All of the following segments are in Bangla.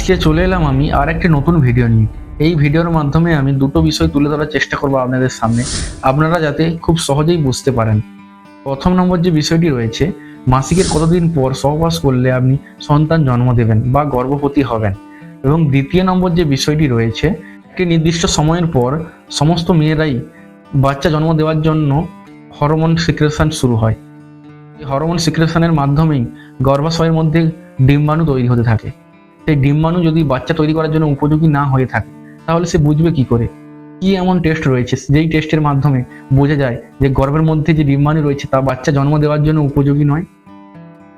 আজকে চলে এলাম আমি আর একটি নতুন ভিডিও নিয়ে। এই ভিডিওর মাধ্যমে আমি দুটো বিষয় তুলে ধরার চেষ্টা করব আপনাদের সামনে, আপনারা যাতে খুব সহজেই বুঝতে পারেন। প্রথম নম্বর যে বিষয়টি রয়েছে, মাসিকের কতদিন পর সহবাস করলে আপনি সন্তান জন্ম দেবেন বা গর্ভবতী হবেন। এবং দ্বিতীয় নম্বর যে বিষয়টি রয়েছে, একটি নির্দিষ্ট সময়ের পর সমস্ত মেয়েরাই বাচ্চা জন্ম দেওয়ার জন্য হরমোন সিক্রেশন শুরু হয়। এই হরমোন সিক্রেশনের মাধ্যমেই গর্ভাশয়ের মধ্যে ডিম্বাণু তৈরি হতে থাকে। সেই ডিম্বাণু যদি বাচ্চা তৈরি করার জন্য উপযোগী না হয়ে থাকে, তাহলে সে বুঝবে কি করে? কি এমন টেস্ট রয়েছে যেই টেস্টের মাধ্যমে বোঝা যায় যে গর্ভের মধ্যে যে ডিম্বাণু রয়েছে তা বাচ্চা জন্ম দেওয়ার জন্য উপযোগী নয়?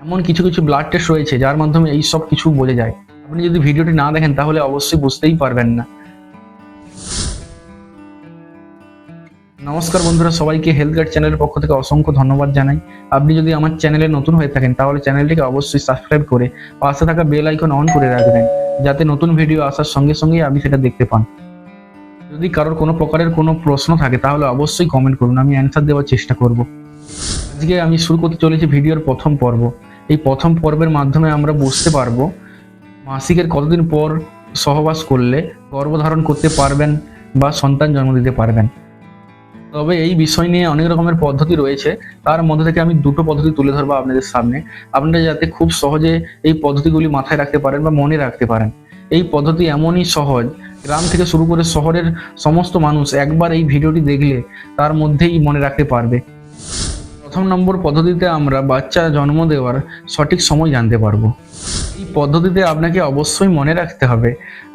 এমন কিছু কিছু ব্লাড টেস্ট রয়েছে যার মাধ্যমে এই সব কিছু বোঝা যায়। আপনি যদি ভিডিওটি না দেখেন তাহলে অবশ্যই বুঝতেই পারবেন না। নমস্কার বন্ধুরা, সবাইকে হেলথ গাইড চ্যানেলের পক্ষ থেকে অসংখ্য ধন্যবাদ জানাই। আপনি যদি আমার চ্যানেলে নতুন হয়ে থাকেন তাহলে চ্যানেলটিকে অবশ্যই সাবস্ক্রাইব করে পাশে থাকা বেল আইকন অন করে রাখবেন, যাতে নতুন ভিডিও আসার সঙ্গে সঙ্গে আপনি সেটা দেখতে পান। যদি কারোর কোনো প্রকারের কোনো প্রশ্ন থাকে তাহলে অবশ্যই কমেন্ট করুন, আমি অ্যান্সার দেওয়ার চেষ্টা করব। আজকে আমি শুরু করতে চলেছি ভিডিওর প্রথম পর্ব। এই প্রথম পর্বের মাধ্যমে আমরা বুঝতে পারবো মাসিকের কতদিন পর সহবাস করলে গর্ভধারণ করতে পারবেন বা সন্তান জন্ম দিতে পারবেন। তবে এই বিষয় নিয়ে অনেক রকমের পদ্ধতি রয়েছে, তার মধ্যে থেকে আমি দুটো পদ্ধতি তুলে ধরবো আপনাদের সামনে, আপনারা যাতে খুব সহজে এই পদ্ধতিগুলি মাথায় রাখতে পারেন বা মনে রাখতে পারেন। এই পদ্ধতি এমনই সহজ, গ্রাম থেকে শুরু করে শহরের সমস্ত মানুষ একবার এই ভিডিওটি দেখলে তার মধ্যেই মনে রাখতে পারবে। প্রথম নম্বর পদ্ধতিতে আমরা বাচ্চা জন্ম দেওয়ার সঠিক সময় জানতে পারবো। এই পদ্ধতিতে আপনাকে অবশ্যই মনে রাখতে হবে,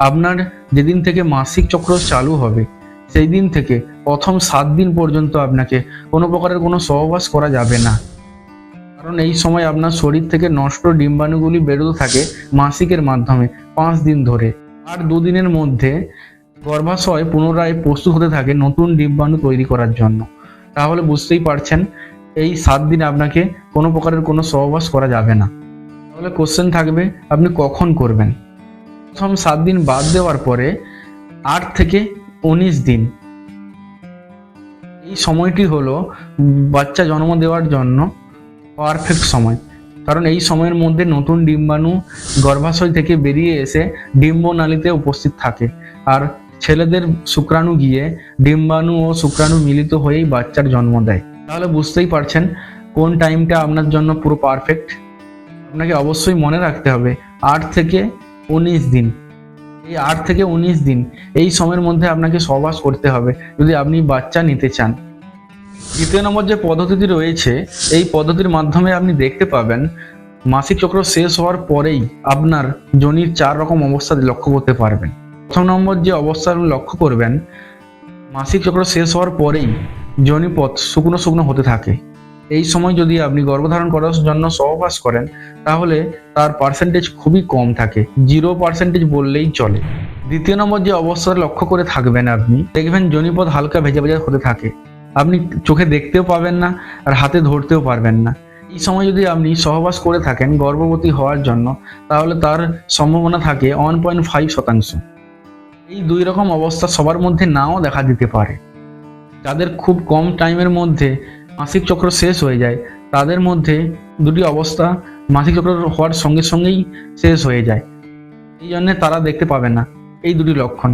আপনার যেদিন থেকে মাসিক চক্র চালু হবে সেই দিন থেকে প্রথম 7 দিন পর্যন্ত আপনাকে কোনো প্রকারের কোনো সহবাস করা যাবে না। কারণ এই সময় আপনার শরীর থেকে নষ্ট ডিম্বাণুগুলি বেরোতে থাকে মাসিকের মাধ্যমে 5 দিন ধরে। আর 2 দিনের মধ্যে গর্ভাশয় পুনরায় প্রস্তুত হতে থাকে নতুন ডিম্বাণু তৈরি করার জন্য। তাহলে বুঝতেই পারছেন এই 7 দিন আপনাকে কোনো প্রকারের কোনো সহবাস করা যাবে না। তাহলে কোশ্চেন থাকবে, আপনি কখন করবেন? প্রথম 7 দিন বাদ দেওয়ার পরে 8 থেকে 19 দিন, এই সময়টি হলো বাচ্চা জন্ম দেওয়ার জন্য পারফেক্ট সময়। কারণ এই সময়ের মধ্যে নতুন ডিম্বাণু গর্ভাশয় থেকে বেরিয়ে এসে ডিম্বনালীতে উপস্থিত থাকে, আর ছেলেদের শুক্রাণু গিয়ে ডিম্বাণু ও শুক্রাণু মিলিত হয়েই বাচ্চার জন্ম দেয়। তাহলে বুঝতেই পারছেন কোন টাইমটা আপনার জন্য পুরো পারফেক্ট। আপনাকে অবশ্যই মনে রাখতে হবে 8 থেকে 19 দিন। এই 8 থেকে 19 দিন এই সময়ের মধ্যে আপনাকে সহবাস করতে হবে যদি আপনি বাচ্চা নিতে চান। দ্বিতীয় নম্বর যে পদ্ধতিটি রয়েছে, এই পদ্ধতির মাধ্যমে আপনি দেখতে পাবেন মাসিক চক্র শেষ হওয়ার পরেই আপনার যোনির 4 রকম অবস্থা লক্ষ্য করতে পারবেন। প্রথম নম্বর যে অবস্থা আপনি লক্ষ্য করবেন, মাসিক চক্র শেষ হওয়ার পরেই যোনিপথ শুকনো শুকনো হতে থাকে। এই সময় যদি আপনি গর্ভধারণ করার জন্য সহবাস করেন তাহলে তার পার্সেন্টেজ খুবই কম থাকে, 0% বললেই চলে। দ্বিতীয় নম্বর যে অবস্থা লক্ষ্য করে থাকবেন, আপনি দেখবেন যোনিপথ হালকা ভেজা ভেজা হতে থাকে, আপনি চোখে দেখতেও পাবেন না আর হাতে ধরতেও পারবেন না। এই সময় যদি আপনি সহবাস করে থাকেন গর্ভবতী হওয়ার জন্য তাহলে তার সম্ভাবনা থাকে 1.5%। এই 2 রকম অবস্থা সবার মধ্যে নাও দেখা দিতে পারে। যাদের খুব কম টাইমের মধ্যে মাসিক চক্র শেষ হয়ে যায় তাদের মধ্যে 2টি অবস্থা মাসিক চক্র হওয়ার সঙ্গে সঙ্গেই শেষ হয়ে যায়, এই জন্যে তারা দেখতে পাবে না এই 2টি লক্ষণ।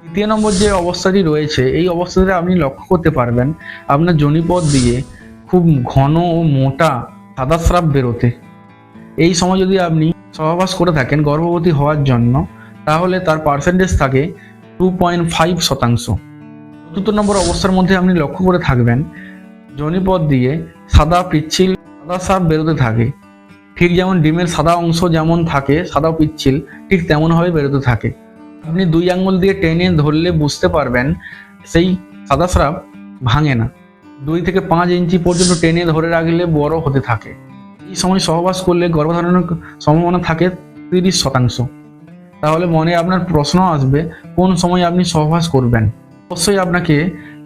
তৃতীয় নম্বর যে অবস্থাটি রয়েছে, এই অবস্থাতে আপনি লক্ষ্য করতে পারবেন আপনার যোনিপথ দিয়ে খুব ঘন ও মোটা সাদা স্রাব বেরোতে। এই সময় যদি আপনি সহবাস করে থাকেন গর্ভবতী হওয়ার জন্য তাহলে তার পার্সেন্টেজ থাকে 2.5%। চতুর্থ নম্বর অবস্থার মধ্যে আপনি লক্ষ্য করে থাকবেন যোনিপথ দিয়ে সাদা পিচ্ছিল সাদা স্রাব বেরোতে থাকে, ঠিক যেমন ডিমের সাদা অংশ যেমন থাকে সাদা পিচ্ছিল, ঠিক তেমনভাবে বেরোতে থাকে। আপনি 2 আঙ্গুল দিয়ে টেনে ধরলে বুঝতে পারবেন সেই সাদা স্রাব ভাঙে না, 2 থেকে 5 ইঞ্চি পর্যন্ত টেনে ধরে রাখলে বড় হতে থাকে। এই সময় সহবাস করলে গর্ভধারণের সম্ভাবনা থাকে 30%। তাহলে মনে আপনার প্রশ্ন আসবে কোন সময় আপনি সহবাস করবেন? অবশ্যই আপনাকে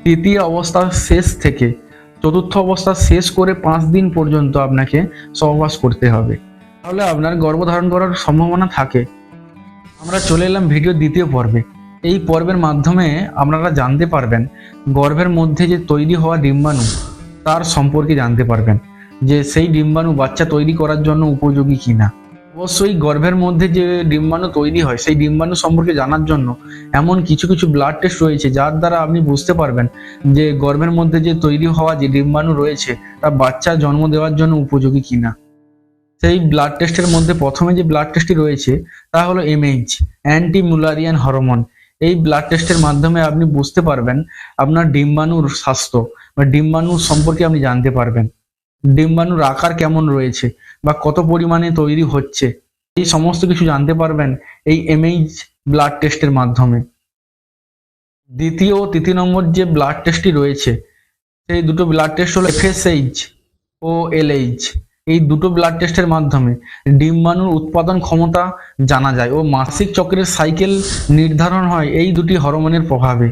তৃতীয় অবস্থা শেষ থেকে চতুর্থ অবস্থা শেষ করে 5 দিন পর্যন্ত আপনাকে সহবাস করতে হবে, তাহলে আপনার গর্ভধারণ করার সম্ভাবনা থাকে। আমরা চলে এলাম ভিডিওর দ্বিতীয় পর্বে। এই পর্বের মাধ্যমে আপনারা জানতে পারবেন গর্ভের মধ্যে যে তৈরি হওয়া ডিম্বাণু তার সম্পর্কে জানতে পারবেন যে সেই ডিম্বাণু বাচ্চা তৈরি করার জন্য উপযোগী কিনা। অবশ্যই গর্ভের মধ্যে যে ডিম্বাণু তৈরি হয় সেই ডিম্বাণু সম্পর্কে জানার জন্য এমন কিছু কিছু ব্লাড টেস্ট রয়েছে যার দ্বারা আপনি বুঝতে পারবেন যে গর্ভের মধ্যে যে তৈরি হওয়া যে ডিম্বাণু রয়েছে তা বাচ্চা জন্ম দেওয়ার জন্য উপযোগী কিনা। সেই ব্লাড টেস্টের মধ্যে প্রথমে যে ব্লাড টেস্টটি রয়েছে তা হলো এমএইচ, অ্যান্টি মুলারিয়ান হরমোন। এই ব্লাড টেস্টের মাধ্যমে আপনি বুঝতে পারবেন আপনার ডিম্বাণুর স্বাস্থ্য বা ডিম্বাণু সম্পর্কে আপনি জানতে পারবেন ডিম্বাণুর আকার কেমন রয়েছে বা কত পরিমাণে তৈরি হচ্ছে, এই সমস্ত কিছু জানতে পারবেন এই এমএইচ ব্লাড টেস্টের মাধ্যমে। দ্বিতীয় ও তৃতীয় নম্বর যে ব্লাড টেস্টটি রয়েছে সেই দুটো ব্লাড টেস্ট হলো এফএসএইচ ও এলএইচ। এই দুটো ব্লাড টেস্টের মাধ্যমে ডিম্বাণুর উৎপাদন ক্ষমতা জানা যায় ও মাসিক চক্রের সাইকেল নির্ধারণ হয় এই দুটি হরমোনের প্রভাবে।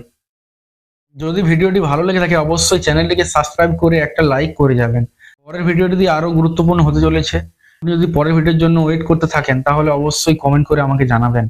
যদি ভিডিওটি ভালো লেগে থাকে অবশ্যই চ্যানেলটিকে সাবস্ক্রাইব করে একটা লাইক করে যাবেন। পরের ভিডিওটি আরো গুরুত্বপূর্ণ হতে চলেছে। আপনি যদি পরের ভিডিওর জন্য ওয়েট করতে থাকেন তাহলে অবশ্যই কমেন্ট করে আমাকে জানাবেন।